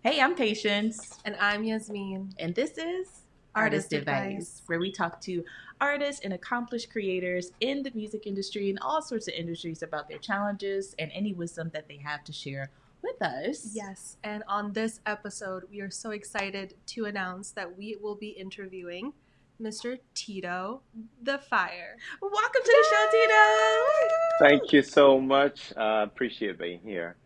Hey, I'm Patience, And I'm Yasmin. and this is Artist Advice. where we talk to artists and accomplished creators in the music industry and all sorts of industries about their challenges and any wisdom that they have to share with us. Yes, and on this episode, we are so excited to announce that we will be interviewing Mr. Tito Da Fire. Welcome to the show, Tito! Thank you so much. Appreciate being here.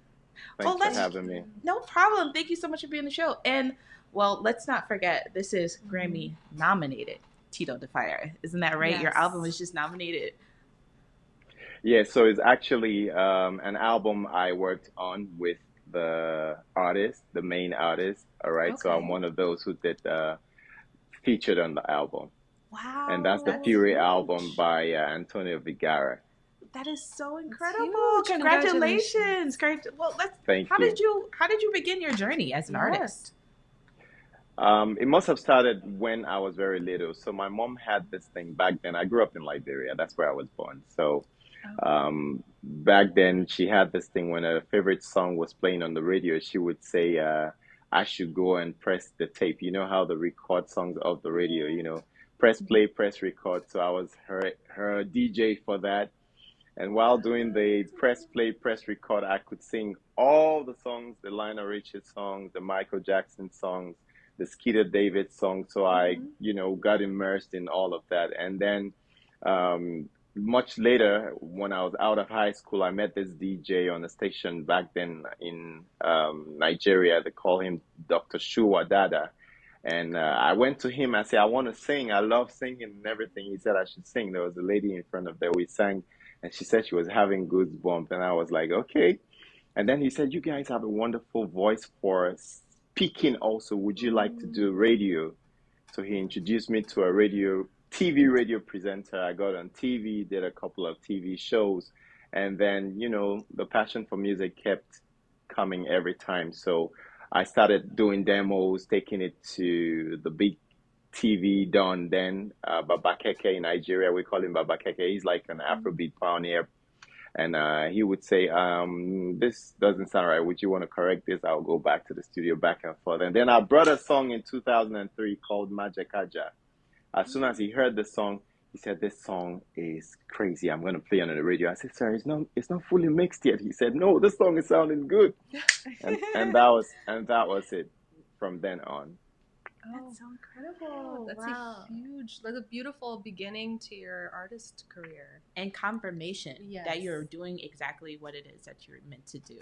Well, Thanks for let's, having me. no problem. Thank you so much for being on the show. And, well, let's not forget, this is Grammy nominated Tito Da Fire. Isn't that right? Your Yes. album was just nominated. Yeah, so it's actually an album I worked on with the artist, the main artist. All right, so I'm Okay. one of those who did featured on the album, and Wow, that's the That's Fury album huge. by Antonio Vergara. that is so That's incredible! huge. Congratulations! Great. Well, let's. Thank How did you. you begin your journey as an artist? It must have started when I was very little. So my mom had this thing back then. I grew up in Liberia. That's where I was born. So Okay. back then she had this thing when her favorite song was playing on the radio, she would say, I should go and press the tape. You know how the record songs of the radio, press play, press record. So I was her DJ for that. And while doing the press play, press record, I could sing all the songs, the Lionel Richie songs, the Michael Jackson songs, the Skeeter David songs. So I, Mm-hmm. got immersed in all of that. And then much later, when I was out of high school, I met this DJ on a station back then in Nigeria. They call him Dr. Shuwa Dada. And I went to him. I said, I want to sing. I love singing and everything. He said I should sing. There was a lady in front of there. We sang, and she said she was having goosebumps. And I was like, okay. And then he said, you guys have a wonderful voice for speaking also. Would you like to do radio? So he introduced me to a TV radio presenter. I got on TV, did a couple of TV shows. And then, the passion for music kept coming every time. So I started doing demos, taking it to the big TV Don then, Babakeke in Nigeria. We call him Babakeke. He's like an Afrobeat pioneer. And he would say, this doesn't sound right. Would you want to correct this? I'll go back to the studio back and forth. And then I brought a song in 2003 called Majekaja. As soon as he heard the song, he said, this song is crazy. I'm going to play it on the radio. I said, sir, it's not fully mixed yet. He said, no, this song is sounding good. And that was it from then on. Oh, That's so incredible! that's Wow. that's a beautiful beginning to your artist career. And confirmation that Yes. you're doing exactly what it is that you're meant to do.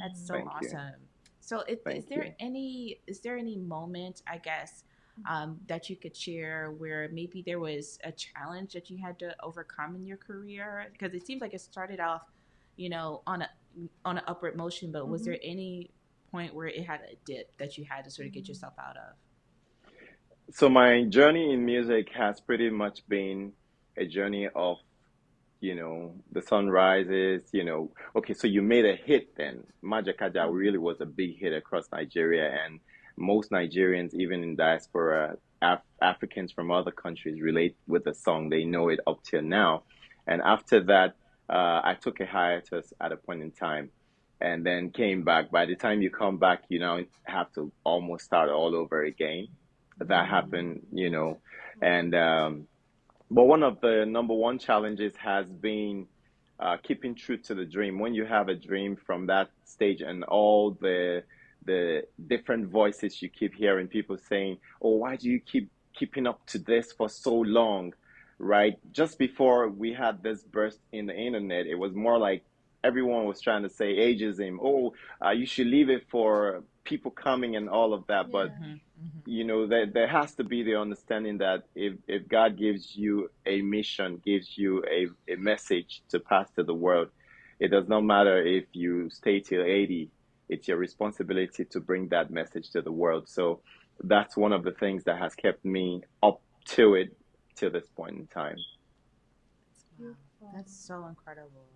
That's so Thank you. awesome. So, is Thank there you. any moment, I guess, that you could share where maybe there was a challenge that you had to overcome in your career? Because it seems like it started off, on an upward motion, but was Mm-hmm. there any point where it had a dip that you had to sort of get yourself out of? So my journey in music has pretty much been a journey of, the sunrises, Okay, so you made a hit then. Majekaja Mm-hmm. really was a big hit across Nigeria, and most Nigerians, even in diaspora, Africans from other countries relate with the song. They know it up till now. And after that, I took a hiatus at a point in time and then came back. By the time you come back, you now have to almost start all over again. That happened, and but one of the number one challenges has been keeping true to the dream. When you have a dream from that stage and all the different voices you keep hearing, people saying, "Oh, why do you keep keeping up to this for so long?" Right? Just before we had this burst in the internet, it was more like everyone was trying to say ageism. Oh, you should leave it for people coming and all of that. But Yeah. there has to be the understanding that if God gives you a mission, gives you a message to pass to the world, it does not matter if you stay till 80. It's your responsibility to bring that message to the world. So that's one of the things that has kept me up to it till this point in time. It's Wow, beautiful. that's so incredible.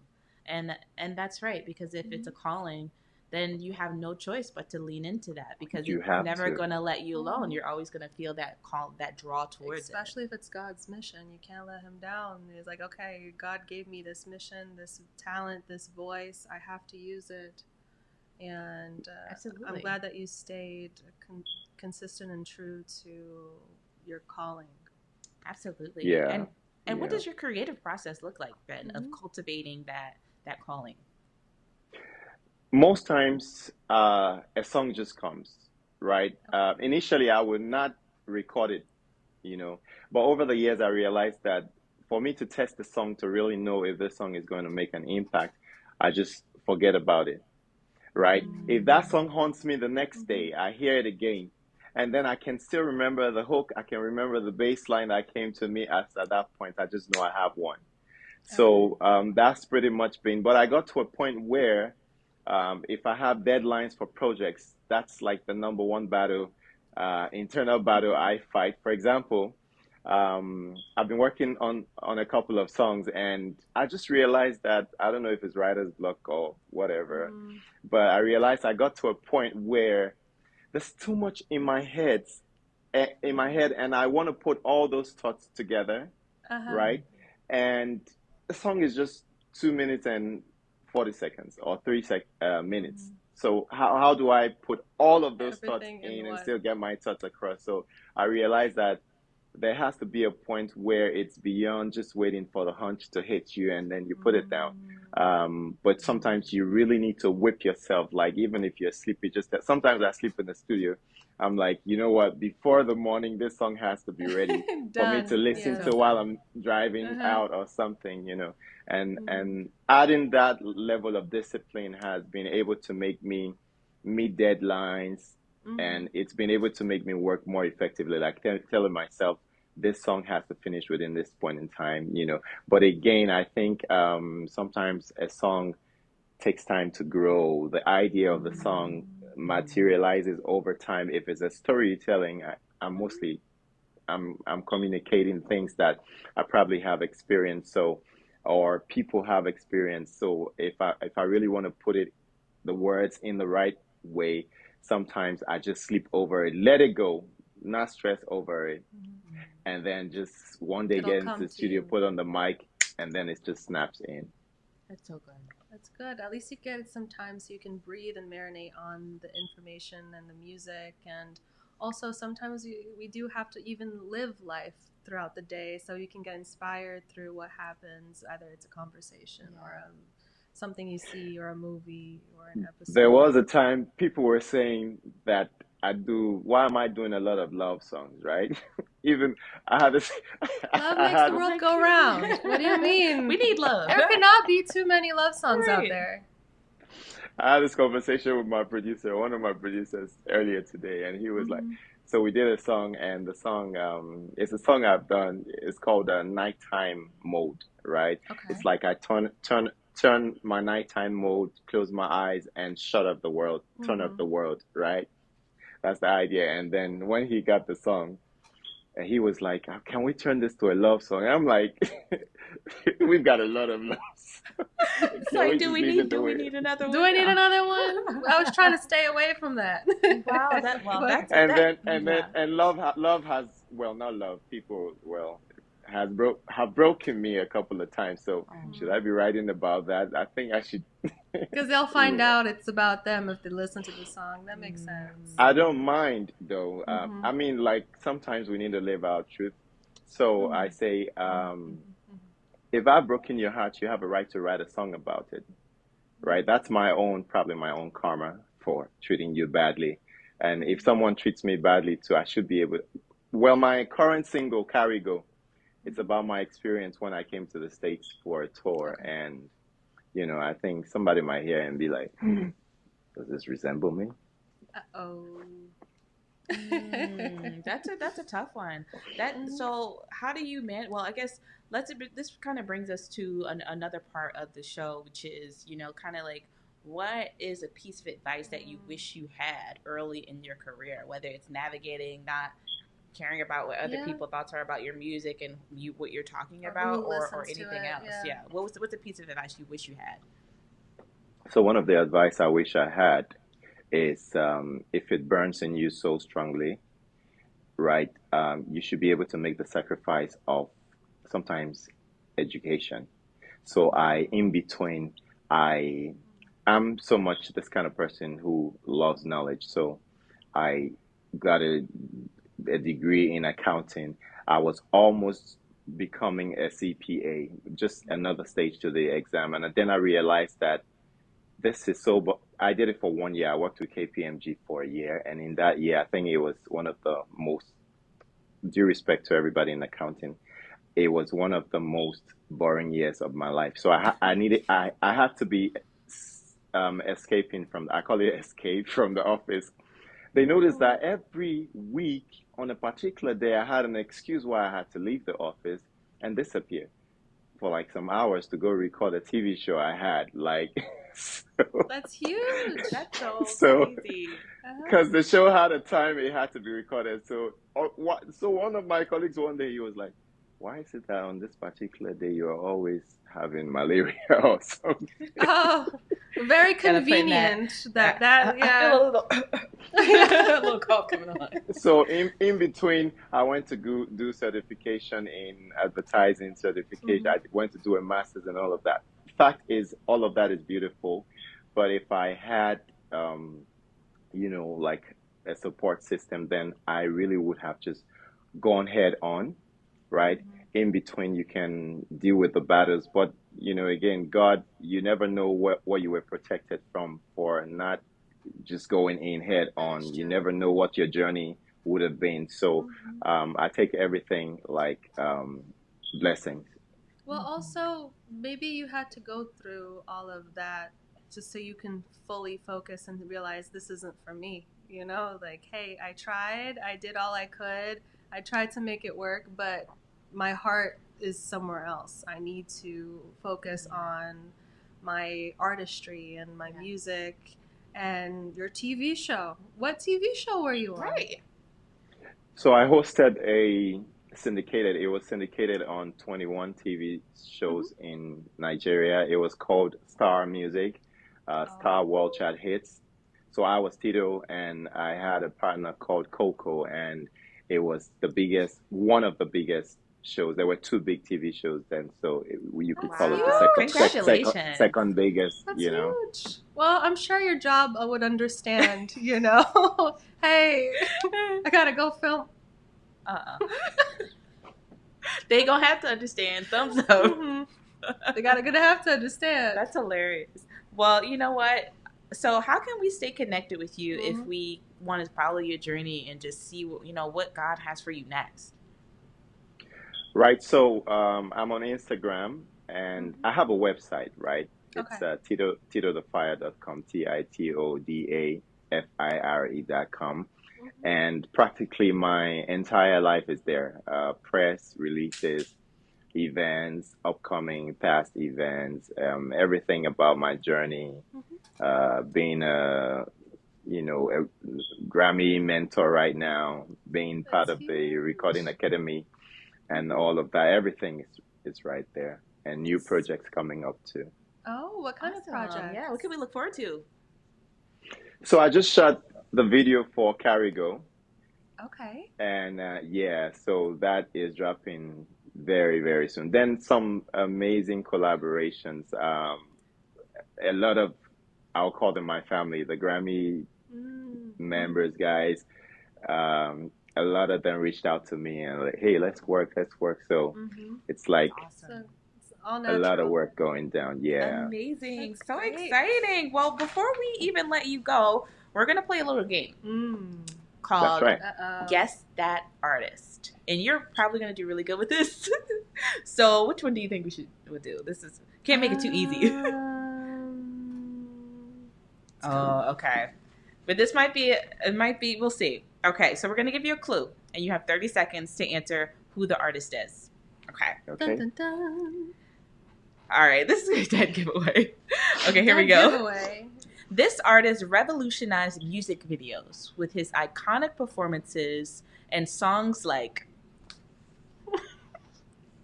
And that's right, because if it's a calling, then you have no choice but to lean into that, because You it's have never to. going to let you alone. Mhm. You're always going to feel that call, that draw towards it. Especially if it's God's mission, you can't let him down. He's like, okay, God gave me this mission, this talent, this voice. I have to use it. And I'm Absolutely. glad that you stayed consistent and true to your calling. Absolutely. Yeah, And what yeah. does your creative process look like then of Hmm. cultivating that calling? Most times, a song just comes, right? Okay. Initially, I would not record it, you know, but over the years, I realized that for me to test the song to really know if this song is going to make an impact, I just forget about it, right? If that Mm. song haunts me the next Hmm. day, I hear it again, and then I can still remember the hook. I can remember the bass line that came to me at that point. I just know I have one. Okay. So that's pretty much been. But I got to a point where if I have deadlines for projects, that's like the number one battle, internal battle I fight. For example, I've been working on a couple of songs, and I just realized that I don't know if it's writer's block or whatever, Mm. but I realized I got to a point where there's too much in my head, and I want to put all those thoughts together, Uh-huh. right? And the song is just 2 minutes and 40 seconds or minutes. Mm. So how do I put all of those thoughts Everything in in and one. still get my thoughts across? So I realized that there has to be a point where it's beyond just waiting for the hunch to hit you and then you put it down. Mm. But sometimes you really need to whip yourself. Like even if you're sleepy, just that sometimes I sleep in the studio. I'm like, you know what? Before the morning, this song has to be ready for me to Done. listen So Yes. to while good. I'm driving Uh-huh. out or something, you know. Mm. And adding that level of discipline has been able to make me meet deadlines, Mm-hmm. and it's been able to make me work more effectively. Like telling myself this song has to finish within this point in time, you know. But again, I think sometimes a song takes time to grow. The idea of the song Mm. materializes over time. If it's a storytelling, I'm mostly I'm communicating things that I probably have experienced, so or people have experienced. So if I really want to put it the words in the right way, sometimes I just sleep over it, let it go, not stress over it, Mm. and then just one day It'll get into come the to studio, you. put on the mic, and then it just snaps in. That's so good. That's good. At least you get some time so you can breathe and marinate on the information and the music. And also, sometimes we do have to even live life throughout the day so you can get inspired through what happens, either it's a conversation Yeah. or something you see or a movie or an There episode. was a time people were saying that why am I doing a lot of love songs, right? Even I had this, Love I makes the had, Oh world my go round. What do you goodness. We mean? need love. There cannot be too many love songs out Right. there. I had this conversation with my producer, one of my producers earlier today, and he was like, Mm-hmm. so we did a song, and the song, it's a song I've done. It's called Nighttime Mode, right? Okay. It's like I turn my nighttime mode, close my eyes, and shut up the world, turn off Mm-hmm. the world, right? That's the idea. And then when he got the song, and he was like, "Can we turn this to a love song?" I'm like, "We've got a lot of loves. It's Can like, we just leave it the do we way?" need another Do one? I need another one? I was trying to stay away from that. Wow, that well, But And that then yeah. love has, well, not love, people, well, have broken me a couple of times. So should I be writing about that? I think I should. because they'll find Yeah. out it's about them if they listen to the song. That makes sense. I don't mind though. Mm-hmm. I mean, like sometimes we need to live our truth. So I Mm-hmm. say, Mm-hmm. if I've broken your heart, you have a right to write a song about it, right? That's probably my own karma for treating you badly. And if someone treats me badly too, I should be able. Well, my current single, Carry Go, it's Mm-hmm. about my experience when I came to the States for a tour. Okay. And, I think somebody might hear and be like, does this resemble me? Uh-oh. That's a tough one. That Mm-hmm. so how do you man? Well, I guess this kind of brings us to another part of the show, which is kind of like what is a piece of advice that you wish you had early in your career, whether it's navigating not caring about what other Yeah. people thoughts are about your music and what you're talking Or about, who or listens to anything it? else. Yeah. Yeah. What's a piece of advice you wish you had? So one of the advice I wish I had is if it burns in you so strongly, right, you should be able to make the sacrifice of sometimes education. So Mm-hmm. in between, I I'm so much this kind of person who loves knowledge. So I got a degree in accounting. I was almost becoming a CPA, just another stage to the exam. And then I realized that this is so, but I did it for 1 year. I worked with KPMG for a year. And in that year, I think it was one of the most, due respect to everybody in accounting, it was one of the most boring years of my life. So I had to be escaping from, I call it escape from the office. They noticed Oh, that every week on a particular day, I had an excuse why I had to leave the office and disappear for like some hours to go record a TV show I had. Like, so, that's huge. That's so so, crazy. Uh-huh. because the show had a time it had to be recorded. So one of my colleagues one day he was like, "Why is it that on this particular day you're always having malaria or something?" Oh, very Gotta put in that. convenient that I yeah. feel a little, a little cough coming on. So in between, I went to go do certification in advertising certification. Mhm. I went to do a master's and all of that. Fact is, all of that is beautiful, but if I had, um, like a support system, then I really would have just gone head on, right? Mhm. In between, you can deal with the battles, but again, God, you never know what you were protected from for not just going in head That is on. You true. never know what your journey would have been. So Mhm. I take everything like blessings. Well, also, maybe you had to go through all of that just so you can fully focus and realize this isn't for me. You know, like, hey, I tried, I did all I could, I tried to make it work, but my heart is somewhere else. I need to focus on my artistry and my Yeah. music and your TV show. What TV show were you on? Right. So I hosted it was syndicated on 21 TV Hmm. shows in Nigeria. It was called Star Music, Star World Oh, Chart Hits. So I was Tito and I had a partner called Coco, and it was one of the biggest shows. There were two big TV shows then, so you could that's call it the Wow. huge. Congratulations. second biggest, That's huge. Well, I'm sure your job would understand, hey, I gotta go film. Uh-uh. They gonna have to understand. Thumbs up. Hmm. They gotta gonna have to understand. That's hilarious. Well, you know what? So, how can we stay connected with you if Hmm. we want to follow your journey and just see what God has for you next? Right. So I'm on Instagram and Hmm. I have a website, right? Okay. It's titodafire.com, TITODAFIRE.com. Hmm. And practically my entire life is there. Press releases, events, upcoming past events, everything about my journey, Hmm. being a Grammy mentor right now, being part That's of the Recording huge. Academy and Hmm. all of that. Everything is right there, and new That's projects coming up too. oh, what kind of Awesome. Yeah. What projects? can we look forward to? So I just shot the video for Carigo, Okay. and yeah, so that is dropping very very soon. Then some amazing collaborations. A lot of I'll call them my family, the Grammy Mm-hmm. members, guys. A lot of them reached out to me and like, hey, let's work. So Mm-hmm. it's That's like So awesome. it's all a lot of natural. work going down. Yeah. Amazing. That's So great. exciting. Well, before we even let you go, we're going to play a little game Mm. That's called right. Uh-oh. Guess That Artist. And you're probably going to do really good with this. So, which one do you think we should do? This is can't make it too easy. It's coming. Oh, okay. But it might be, we'll see. Okay, so we're going to give you a clue, and you have 30 seconds to answer who the artist is. Okay. Dun Okay. dun dun. All right, this is a dead giveaway. Okay, here we Dead go. giveaway. This artist revolutionized music videos with his iconic performances and songs like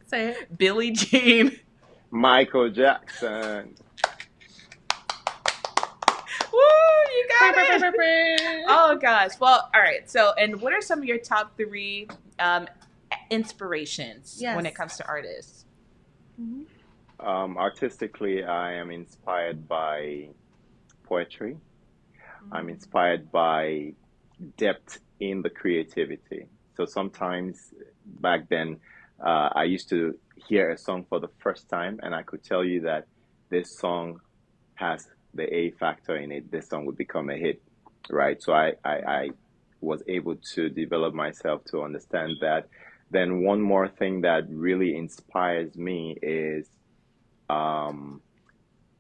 Say it. Billie Jean. Michael Jackson. Woo, you got it. Oh gosh. Well, all right. So, and what are some of your top three inspirations when it Yes. comes to artists? Mhm. Artistically, I am inspired by poetry. I'm inspired by depth in the creativity. So sometimes back then, I used to hear a song for the first time, and I could tell you that this song has the A factor in it. This song would become a hit, right? So I was able to develop myself to understand that. Then one more thing that really inspires me is um,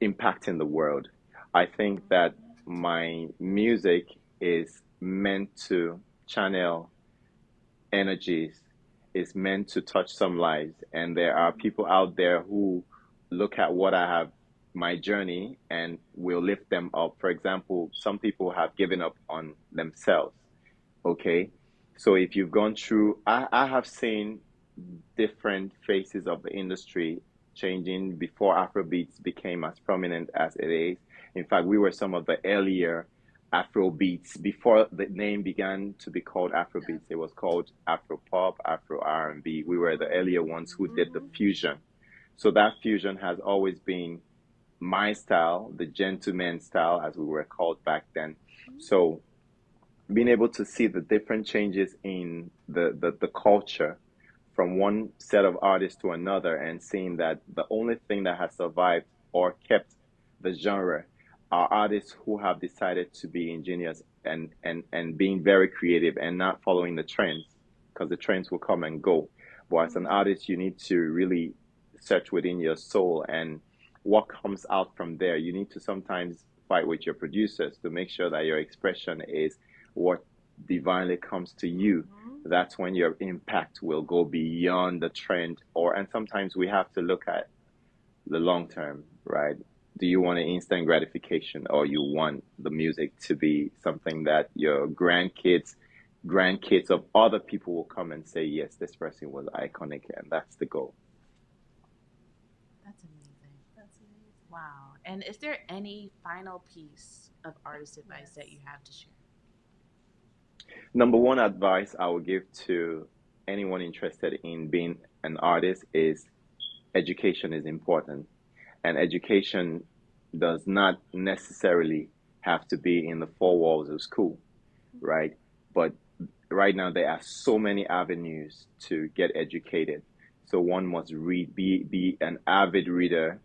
impacting the world. I think that my music is meant to channel energies, is meant to touch some lives. And there are people out there who look at what I have, my journey, and will lift them up. For example, some people have given up on themselves. Okay. So if you've gone through, I have seen different phases of the industry changing before Afrobeats became as prominent as it is. In fact, we were some of the earlier Afrobeats before the name began to be called Afrobeats. It was called Afropop, Afro R&B. We were the earlier ones who did the fusion. So that fusion has always been my style, the gentleman style, as we were called back then. So being able to see the different changes in the culture from one set of artists to another, and seeing that the only thing that has survived or kept the genre are artists who have decided to be ingenious and being very creative and not following the trends, because the trends will come and go. But as an artist, you need to really search within your soul, and what comes out from there. You need to sometimes fight with your producers to make sure that your expression is what divinely comes to you. That's when your impact will go beyond the trend. And sometimes we have to look at the long term, right? Do you want an instant gratification, or you want the music to be something that your grandkids of other people will come and say, yes, this person was iconic, and that's the goal. That's amazing. Wow. And is there any final piece of artist advice that you have to share? Number one advice I would give to anyone interested in being an artist is education is important. And education does not necessarily have to be in the four walls of school, right? But right now there are so many avenues to get educated. So one must read, be an avid reader,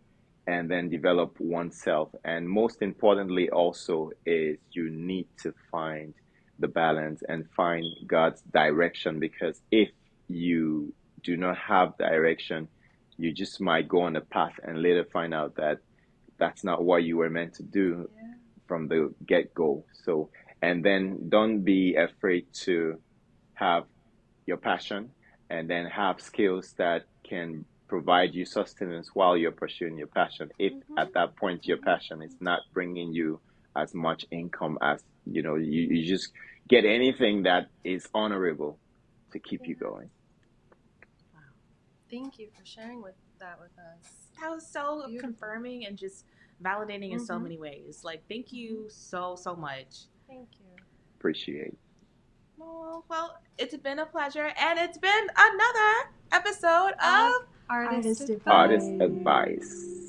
and then develop oneself. And most importantly also is you need to find the balance and find God's direction, because if you do not have direction, you just might go on a path and later find out that that's not what you were meant to do from the get-go. So, and then don't be afraid to have your passion, and then have skills that can provide you sustenance while you're pursuing your passion. If at that point your passion is not bringing you as much income as, you just get anything that is honorable to keep you going. Wow. Thank you for sharing that with us. That was so confirming and just validating in so many ways. Like, thank you so much. Thank you. Appreciate. Oh, well, it's been a pleasure, and it's been another episode of Artist Artist Advice.